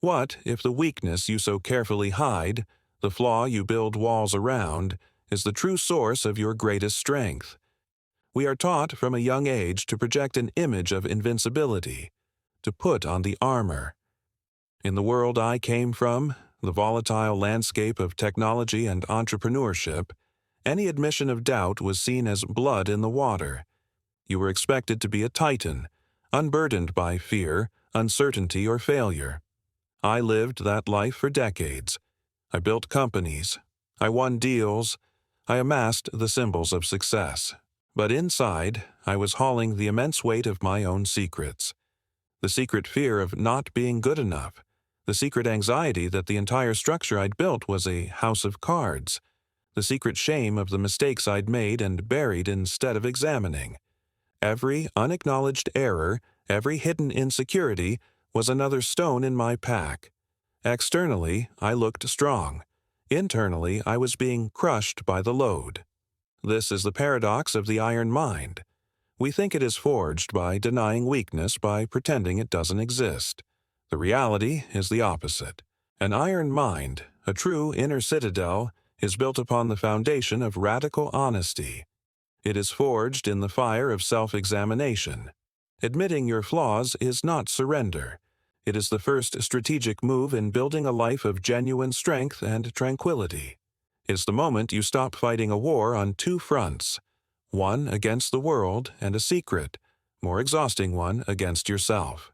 What if the weakness you so carefully hide, the flaw you build walls around, is the true source of your greatest strength? We are taught from a young age to project an image of invincibility, to put on the armor. In the world I came from, the volatile landscape of technology and entrepreneurship, any admission of doubt was seen as blood in the water. You were expected to be a titan, unburdened by fear, uncertainty, or failure. I lived that life for decades. I built companies. I won deals. I amassed the symbols of success. But inside, I was hauling the immense weight of my own secrets. The secret fear of not being good enough. The secret anxiety that the entire structure I'd built was a house of cards. The secret shame of the mistakes I'd made and buried instead of examining. Every unacknowledged error, every hidden insecurity, was another stone in my pack. Externally, I looked strong. Internally, I was being crushed by the load. This is the paradox of the iron mind. We think it is forged by denying weakness, by pretending it doesn't exist. The reality is the opposite. An iron mind, a true inner citadel, is built upon the foundation of radical honesty. It is forged in the fire of self-examination. Admitting your flaws is not surrender. It is the first strategic move in building a life of genuine strength and tranquility. It's the moment you stop fighting a war on two fronts, one against the world and a secret, more exhausting one against yourself.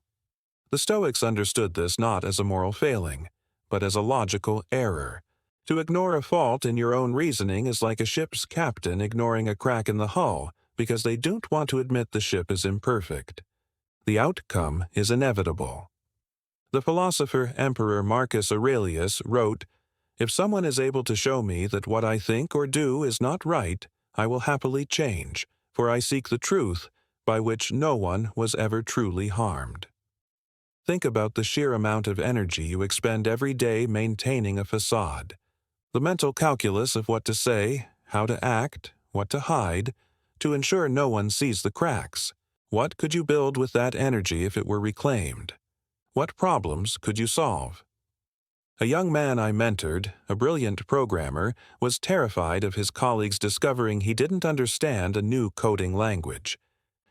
The Stoics understood this not as a moral failing, but as a logical error. To ignore a fault in your own reasoning is like a ship's captain ignoring a crack in the hull because they don't want to admit the ship is imperfect. The outcome is inevitable. The philosopher Emperor Marcus Aurelius wrote, "If someone is able to show me that what I think or do is not right, I will happily change, for I seek the truth, by which no one was ever truly harmed." Think about the sheer amount of energy you expend every day maintaining a facade. The mental calculus of what to say, how to act, what to hide, to ensure no one sees the cracks. What could you build with that energy if it were reclaimed? What problems could you solve? A young man I mentored, a brilliant programmer, was terrified of his colleagues discovering he didn't understand a new coding language.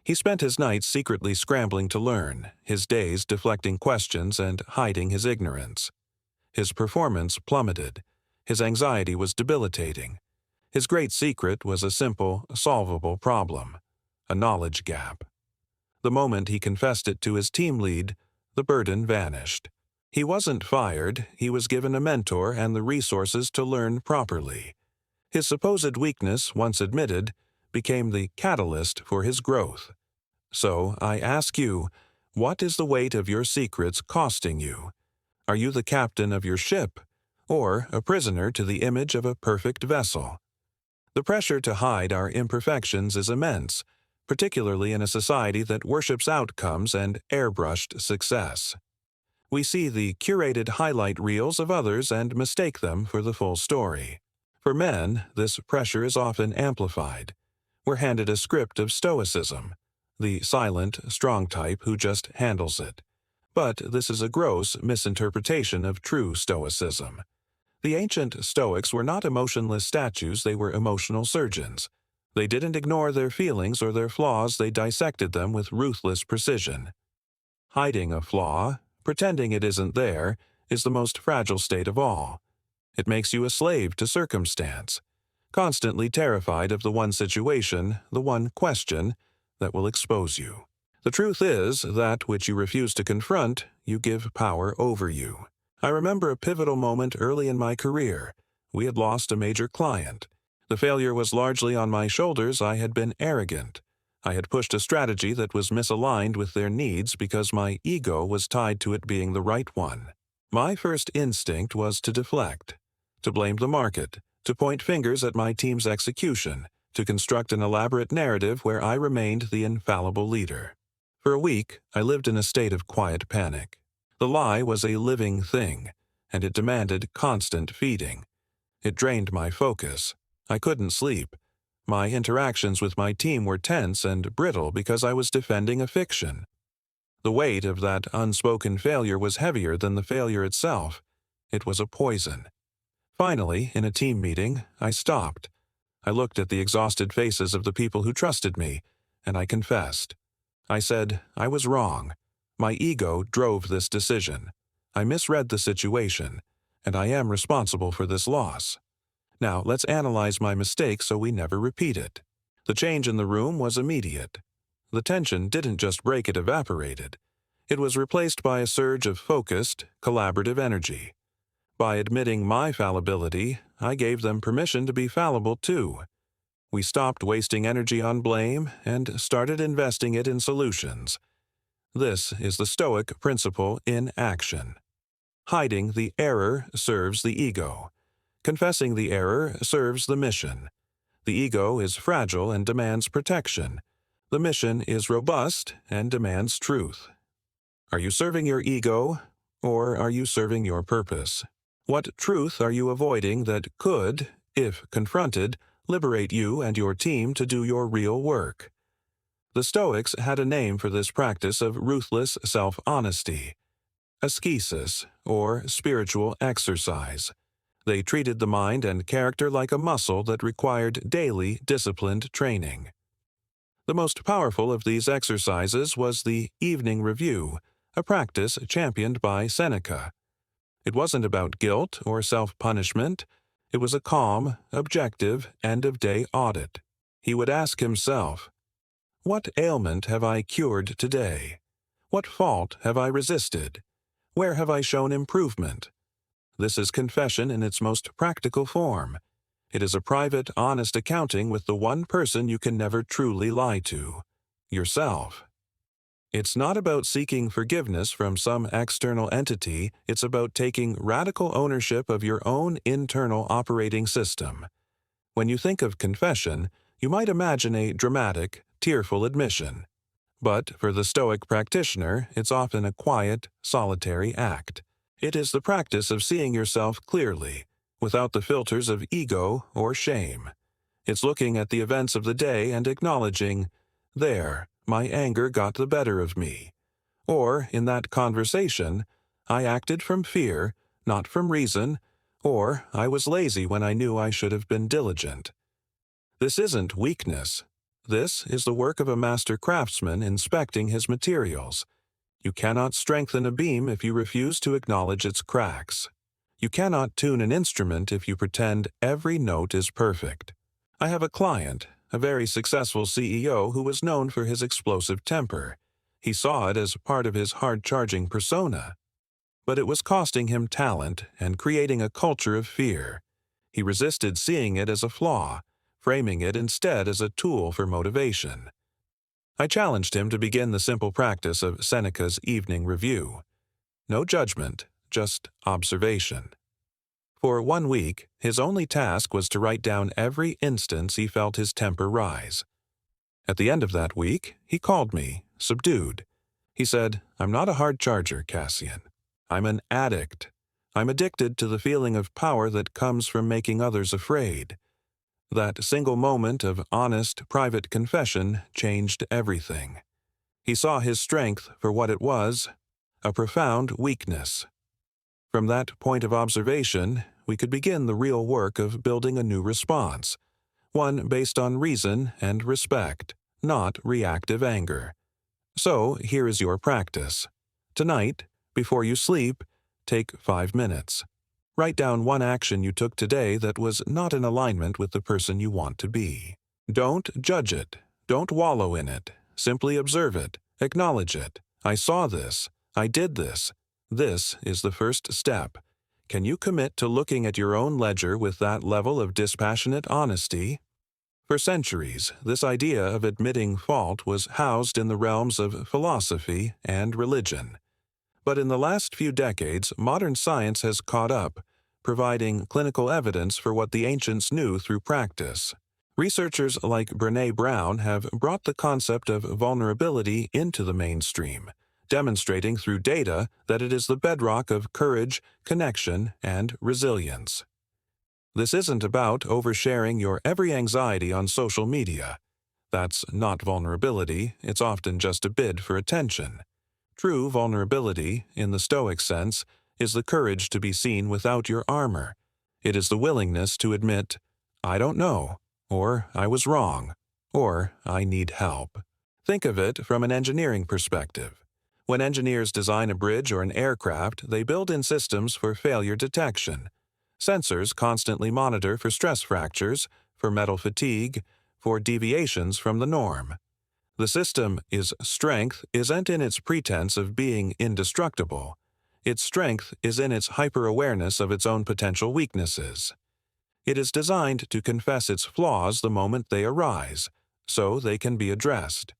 He spent his nights secretly scrambling to learn, his days deflecting questions and hiding his ignorance. His performance plummeted. His anxiety was debilitating. His great secret was a simple, solvable problem, a knowledge gap. The moment he confessed it to his team lead, the burden vanished. He wasn't fired, he was given a mentor and the resources to learn properly. His supposed weakness, once admitted, became the catalyst for his growth. So, I ask you, what is the weight of your secrets costing you? Are you the captain of your ship, or a prisoner to the image of a perfect vessel? The pressure to hide our imperfections is immense, particularly in a society that worships outcomes and airbrushed success. We see the curated highlight reels of others and mistake them for the full story. For men, this pressure is often amplified. We're handed a script of stoicism, the silent, strong type who just handles it. But this is a gross misinterpretation of true stoicism. The ancient Stoics were not emotionless statues, they were emotional surgeons. They didn't ignore their feelings or their flaws, they dissected them with ruthless precision. Hiding a flaw, pretending it isn't there, is the most fragile state of all. It makes you a slave to circumstance, constantly terrified of the one situation, the one question, that will expose you. The truth is, that which you refuse to confront, you give power over you. I remember a pivotal moment early in my career. We had lost a major client. The failure was largely on my shoulders. I had been arrogant. I had pushed a strategy that was misaligned with their needs because my ego was tied to it being the right one. My first instinct was to deflect, to blame the market, to point fingers at my team's execution, to construct an elaborate narrative where I remained the infallible leader. For a week, I lived in a state of quiet panic. The lie was a living thing, and it demanded constant feeding. It drained my focus. I couldn't sleep. My interactions with my team were tense and brittle because I was defending a fiction. The weight of that unspoken failure was heavier than the failure itself. It was a poison. Finally, in a team meeting, I stopped. I looked at the exhausted faces of the people who trusted me, and I confessed. I said, I was wrong. My ego drove this decision. I misread the situation, and I am responsible for this loss. Now, let's analyze my mistake so we never repeat it. The change in the room was immediate. The tension didn't just break, it evaporated. It was replaced by a surge of focused, collaborative energy. By admitting my fallibility, I gave them permission to be fallible too. We stopped wasting energy on blame and started investing it in solutions. This is the Stoic principle in action. Hiding the error serves the ego. Confessing the error serves the mission. The ego is fragile and demands protection. The mission is robust and demands truth. Are you serving your ego, or are you serving your purpose? What truth are you avoiding that could, if confronted, liberate you and your team to do your real work? The Stoics had a name for this practice of ruthless self-honesty: ascesis, or spiritual exercise. They treated the mind and character like a muscle that required daily, disciplined training. The most powerful of these exercises was the evening review, a practice championed by Seneca. It wasn't about guilt or self-punishment. It was a calm, objective, end-of-day audit. He would ask himself, what ailment have I cured today? What fault have I resisted? Where have I shown improvement? This is confession in its most practical form. It is a private, honest accounting with the one person you can never truly lie to: yourself. It's not about seeking forgiveness from some external entity, it's about taking radical ownership of your own internal operating system. When you think of confession, you might imagine a dramatic, tearful admission. But for the Stoic practitioner, it's often a quiet, solitary act. It is the practice of seeing yourself clearly, without the filters of ego or shame. It's looking at the events of the day and acknowledging, there, my anger got the better of me. Or, in that conversation, I acted from fear, not from reason, or I was lazy when I knew I should have been diligent. This isn't weakness. This is the work of a master craftsman inspecting his materials. You cannot strengthen a beam if you refuse to acknowledge its cracks. You cannot tune an instrument if you pretend every note is perfect. I have a client, a very successful CEO who was known for his explosive temper. He saw it as part of his hard-charging persona. But it was costing him talent and creating a culture of fear. He resisted seeing it as a flaw, framing it instead as a tool for motivation. I challenged him to begin the simple practice of Seneca's evening review. No judgment, just observation. For 1 week, his only task was to write down every instance he felt his temper rise. At the end of that week, he called me, subdued. He said, I'm not a hard charger, Cassian. I'm an addict. I'm addicted to the feeling of power that comes from making others afraid. That single moment of honest, private confession changed everything. He saw his strength for what it was, a profound weakness. From that point of observation, we could begin the real work of building a new response, one based on reason and respect, not reactive anger. So, here is your practice. Tonight, before you sleep, take 5 minutes. Write down one action you took today that was not in alignment with the person you want to be. Don't judge it. Don't wallow in it. Simply observe it. Acknowledge it. I saw this. I did this. This is the first step. Can you commit to looking at your own ledger with that level of dispassionate honesty? For centuries, this idea of admitting fault was housed in the realms of philosophy and religion. But in the last few decades, modern science has caught up, providing clinical evidence for what the ancients knew through practice. Researchers like Brené Brown have brought the concept of vulnerability into the mainstream, demonstrating through data that it is the bedrock of courage, connection, and resilience. This isn't about oversharing your every anxiety on social media. That's not vulnerability, it's often just a bid for attention. True vulnerability, in the Stoic sense, is the courage to be seen without your armor. It is the willingness to admit, I don't know, or I was wrong, or I need help. Think of it from an engineering perspective. When engineers design a bridge or an aircraft, they build in systems for failure detection. Sensors constantly monitor for stress fractures, for metal fatigue, for deviations from the norm. The system's strength isn't in its pretense of being indestructible. Its strength is in its hyper-awareness of its own potential weaknesses. It is designed to confess its flaws the moment they arise, so they can be addressed.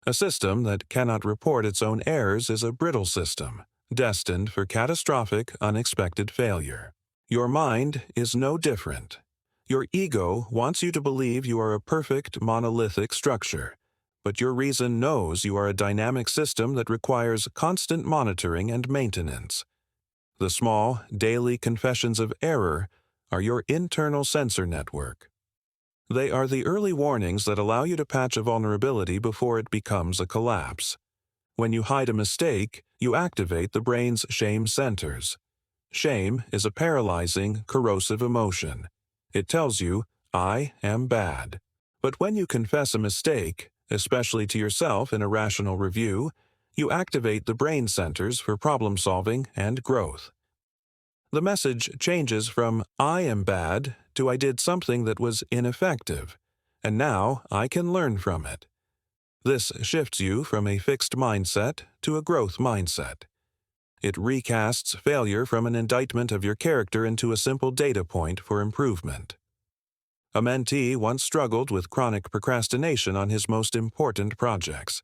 A system that cannot report its own errors is a brittle system, destined for catastrophic, unexpected failure. Your mind is no different. Your ego wants you to believe you are a perfect, monolithic structure, but your reason knows you are a dynamic system that requires constant monitoring and maintenance. The small, daily confessions of error are your internal sensor network. They are the early warnings that allow you to patch a vulnerability before it becomes a collapse. When you hide a mistake, you activate the brain's shame centers. Shame is a paralyzing, corrosive emotion. It tells you, I am bad. But when you confess a mistake, especially to yourself in a rational review, you activate the brain centers for problem-solving and growth. The message changes from, I am bad, to I did something that was ineffective, and now I can learn from it. This shifts you from a fixed mindset to a growth mindset. It recasts failure from an indictment of your character into a simple data point for improvement. A mentee once struggled with chronic procrastination on his most important projects.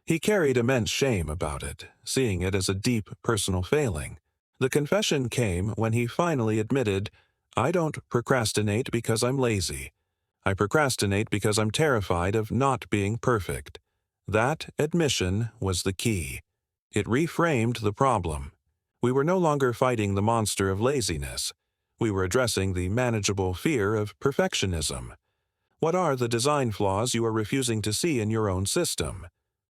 He carried immense shame about it, seeing it as a deep personal failing. The confession came when he finally admitted, I don't procrastinate because I'm lazy. I procrastinate because I'm terrified of not being perfect. That admission was the key. It reframed the problem. We were no longer fighting the monster of laziness. We were addressing the manageable fear of perfectionism. What are the design flaws you are refusing to see in your own system?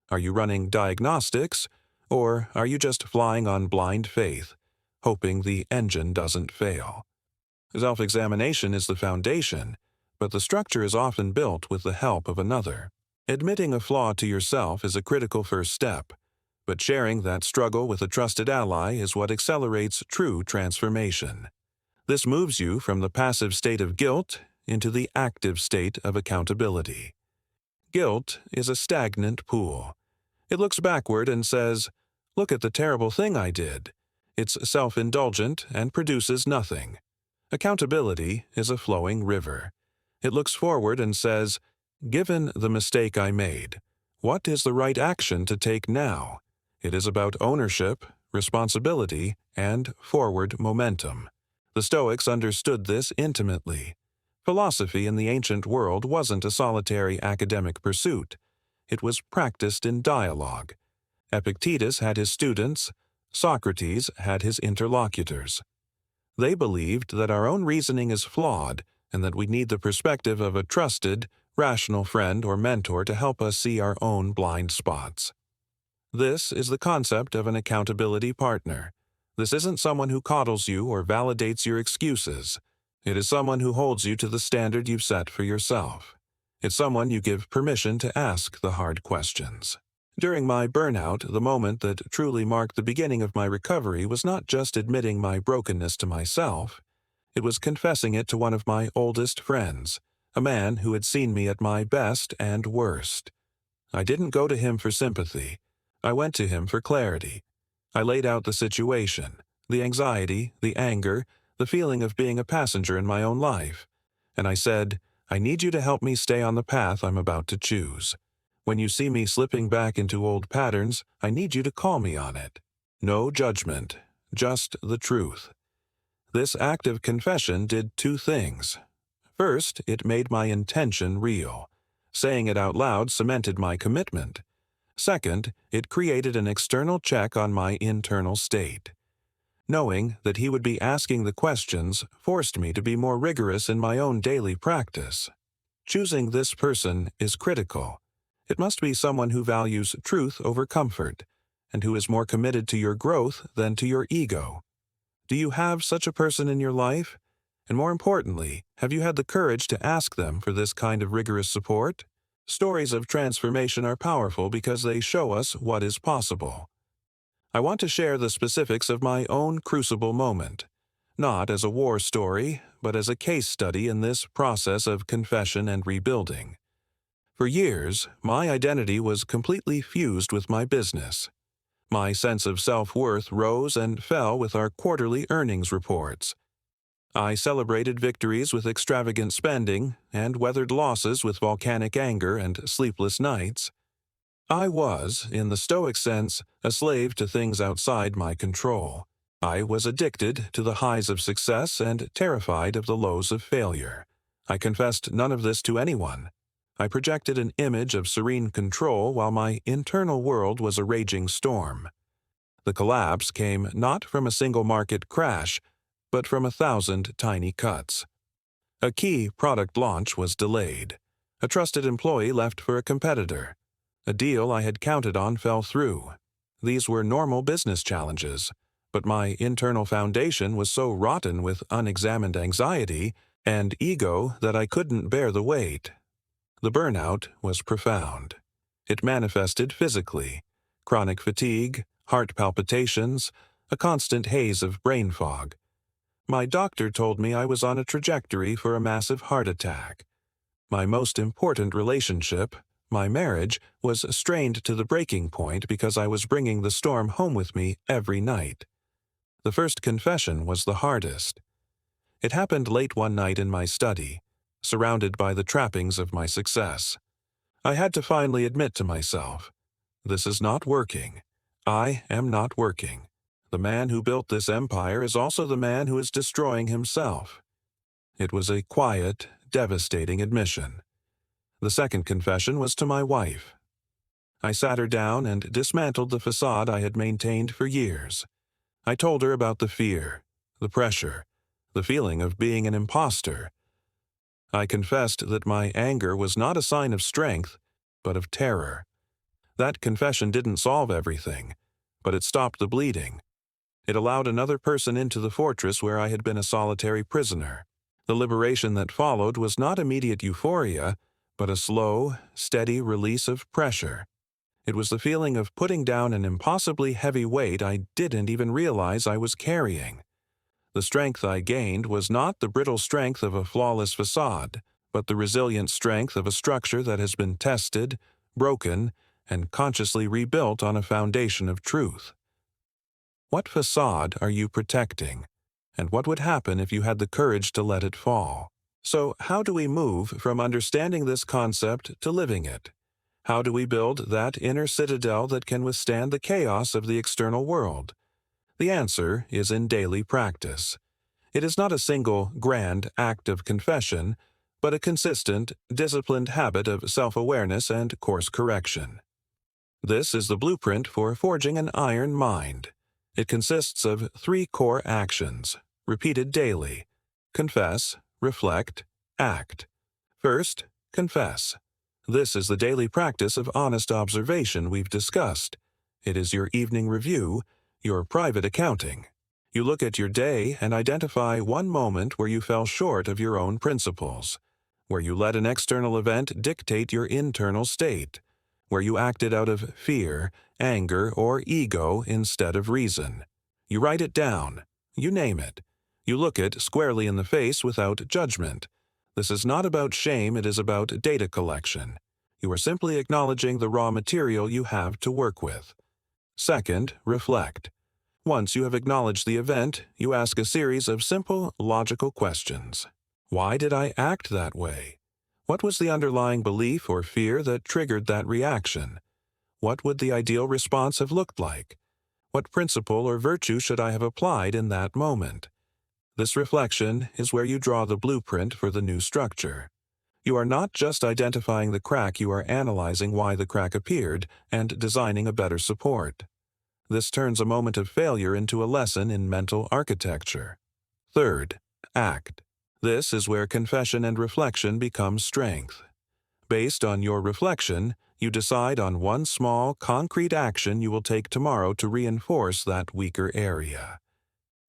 Are you running diagnostics, or are you just flying on blind faith, hoping the engine doesn't fail? Self-examination is the foundation, but the structure is often built with the help of another. Admitting a flaw to yourself is a critical first step, but sharing that struggle with a trusted ally is what accelerates true transformation. This moves you from the passive state of guilt into the active state of accountability. Guilt is a stagnant pool. It looks backward and says, look at the terrible thing I did. It's self-indulgent and produces nothing. Accountability is a flowing river. It looks forward and says, given the mistake I made, what is the right action to take now? It is about ownership, responsibility, and forward momentum. The Stoics understood this intimately. Philosophy in the ancient world wasn't a solitary academic pursuit. It was practiced in dialogue. Epictetus had his students, Socrates had his interlocutors. They believed that our own reasoning is flawed and that we need the perspective of a trusted, rational friend or mentor to help us see our own blind spots. This is the concept of an accountability partner. This isn't someone who coddles you or validates your excuses. It is someone who holds you to the standard you've set for yourself. It's someone you give permission to ask the hard questions. During my burnout, the moment that truly marked the beginning of my recovery was not just admitting my brokenness to myself. It was confessing it to one of my oldest friends, a man who had seen me at my best and worst. I didn't go to him for sympathy. I went to him for clarity. I laid out the situation, the anxiety, the anger, the feeling of being a passenger in my own life. And I said, I need you to help me stay on the path I'm about to choose. When you see me slipping back into old patterns, I need you to call me on it. No judgment, just the truth. This act of confession did two things. First, it made my intention real. Saying it out loud cemented my commitment. Second, it created an external check on my internal state. Knowing that he would be asking the questions forced me to be more rigorous in my own daily practice. Choosing this person is critical. It must be someone who values truth over comfort, and who is more committed to your growth than to your ego? Do you have such a person in your life? And more importantly, have you had the courage to ask them for this kind of rigorous support? Stories of transformation are powerful because they show us what is possible. I want to share the specifics of my own crucible moment, not as a war story, but as a case study in this process of confession and rebuilding. For years, my identity was completely fused with my business. My sense of self-worth rose and fell with our quarterly earnings reports. I celebrated victories with extravagant spending and weathered losses with volcanic anger and sleepless nights. I was, in the Stoic sense, a slave to things outside my control. I was addicted to the highs of success and terrified of the lows of failure. I confessed none of this to anyone. I projected an image of serene control while my internal world was a raging storm. The collapse came not from a single market crash, but from 1,000 tiny cuts. A key product launch was delayed. A trusted employee left for a competitor. A deal I had counted on fell through. These were normal business challenges, but my internal foundation was so rotten with unexamined anxiety and ego that I couldn't bear the weight. The burnout was profound. It manifested physically: chronic fatigue, heart palpitations, a constant haze of brain fog. My doctor told me I was on a trajectory for a massive heart attack. My most important relationship, my marriage, was strained to the breaking point because I was bringing the storm home with me every night. The first confession was the hardest. It happened late one night in my study, surrounded by the trappings of my success. I had to finally admit to myself, this is not working. I am not working. The man who built this empire is also the man who is destroying himself. It was a quiet, devastating admission. The second confession was to my wife. I sat her down and dismantled the facade I had maintained for years. I told her about the fear, the pressure, the feeling of being an imposter. I confessed that my anger was not a sign of strength, but of terror. That confession didn't solve everything, but it stopped the bleeding. It allowed another person into the fortress where I had been a solitary prisoner. The liberation that followed was not immediate euphoria, but a slow, steady release of pressure. It was the feeling of putting down an impossibly heavy weight I didn't even realize I was carrying. The strength I gained was not the brittle strength of a flawless facade, but the resilient strength of a structure that has been tested, broken, and consciously rebuilt on a foundation of truth. What facade are you protecting? And what would happen if you had the courage to let it fall? So, how do we move from understanding this concept to living it? How do we build that inner citadel that can withstand the chaos of the external world? The answer is in daily practice. It is not a single, grand act of confession, but a consistent, disciplined habit of self-awareness and course correction. This is the blueprint for forging an iron mind. It consists of 3 core actions, repeated daily: confess, reflect, act. First, confess. This is the daily practice of honest observation we've discussed. It is your evening review, your private accounting. You look at your day and identify one moment where you fell short of your own principles, where you let an external event dictate your internal state, where you acted out of fear, anger, or ego instead of reason. You write it down. You name it. You look it squarely in the face without judgment. This is not about shame, it is about data collection. You are simply acknowledging the raw material you have to work with. Second, reflect. Once you have acknowledged the event, you ask a series of simple, logical questions. Why did I act that way? What was the underlying belief or fear that triggered that reaction? What would the ideal response have looked like? What principle or virtue should I have applied in that moment? This reflection is where you draw the blueprint for the new structure. You are not just identifying the crack, you are analyzing why the crack appeared and designing a better support. This turns a moment of failure into a lesson in mental architecture. Third, act. This is where confession and reflection become strength. Based on your reflection, you decide on one small, concrete action you will take tomorrow to reinforce that weaker area.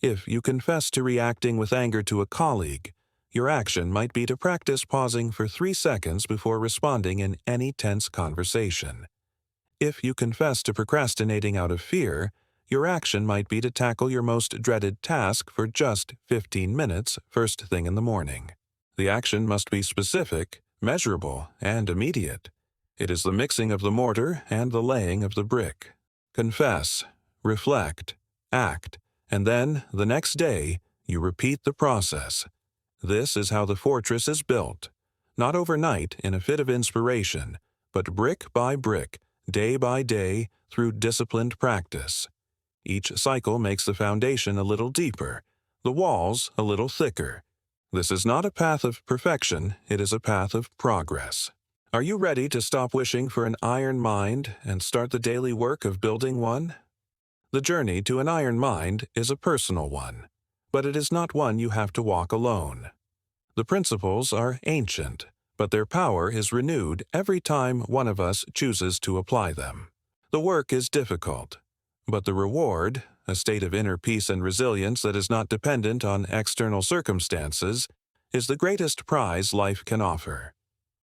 If you confess to reacting with anger to a colleague, your action might be to practice pausing for 3 seconds before responding in any tense conversation. If you confess to procrastinating out of fear, your action might be to tackle your most dreaded task for just 15 minutes first thing in the morning. The action must be specific, measurable, and immediate. It is the mixing of the mortar and the laying of the brick. Confess, reflect, act, and then, the next day, you repeat the process. This is how the fortress is built. Not overnight in a fit of inspiration, but brick by brick, day by day, through disciplined practice. Each cycle makes the foundation a little deeper, the walls a little thicker. This is not a path of perfection, it is a path of progress. Are you ready to stop wishing for an iron mind and start the daily work of building one? The journey to an iron mind is a personal one, but it is not one you have to walk alone. The principles are ancient, but their power is renewed every time one of us chooses to apply them. The work is difficult, but the reward, a state of inner peace and resilience that is not dependent on external circumstances, is the greatest prize life can offer.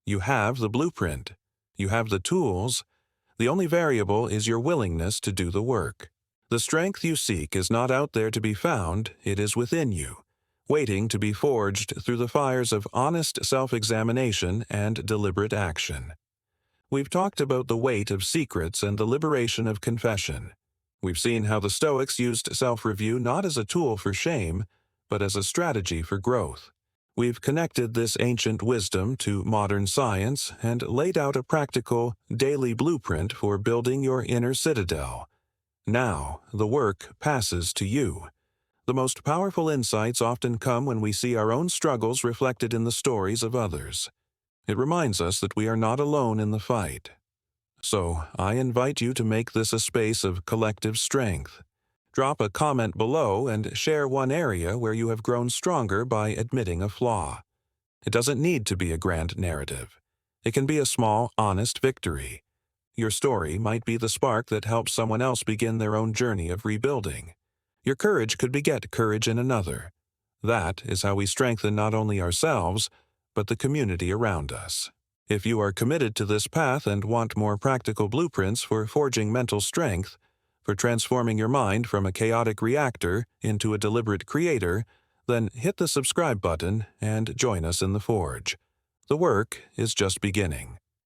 You have the blueprint. You have the tools. The only variable is your willingness to do the work. The strength you seek is not out there to be found, it is within you, waiting to be forged through the fires of honest self-examination and deliberate action. We've talked about the weight of secrets and the liberation of confession. We've seen how the Stoics used self-review not as a tool for shame, but as a strategy for growth. We've connected this ancient wisdom to modern science and laid out a practical, daily blueprint for building your inner citadel. Now, the work passes to you. The most powerful insights often come when we see our own struggles reflected in the stories of others. It reminds us that we are not alone in the fight. So, I invite you to make this a space of collective strength. Drop a comment below and share one area where you have grown stronger by admitting a flaw. It doesn't need to be a grand narrative. It can be a small, honest victory. Your story might be the spark that helps someone else begin their own journey of rebuilding. Your courage could beget courage in another. That is how we strengthen not only ourselves, but the community around us. If you are committed to this path and want more practical blueprints for forging mental strength, for transforming your mind from a chaotic reactor into a deliberate creator, then hit the subscribe button and join us in the forge. The work is just beginning.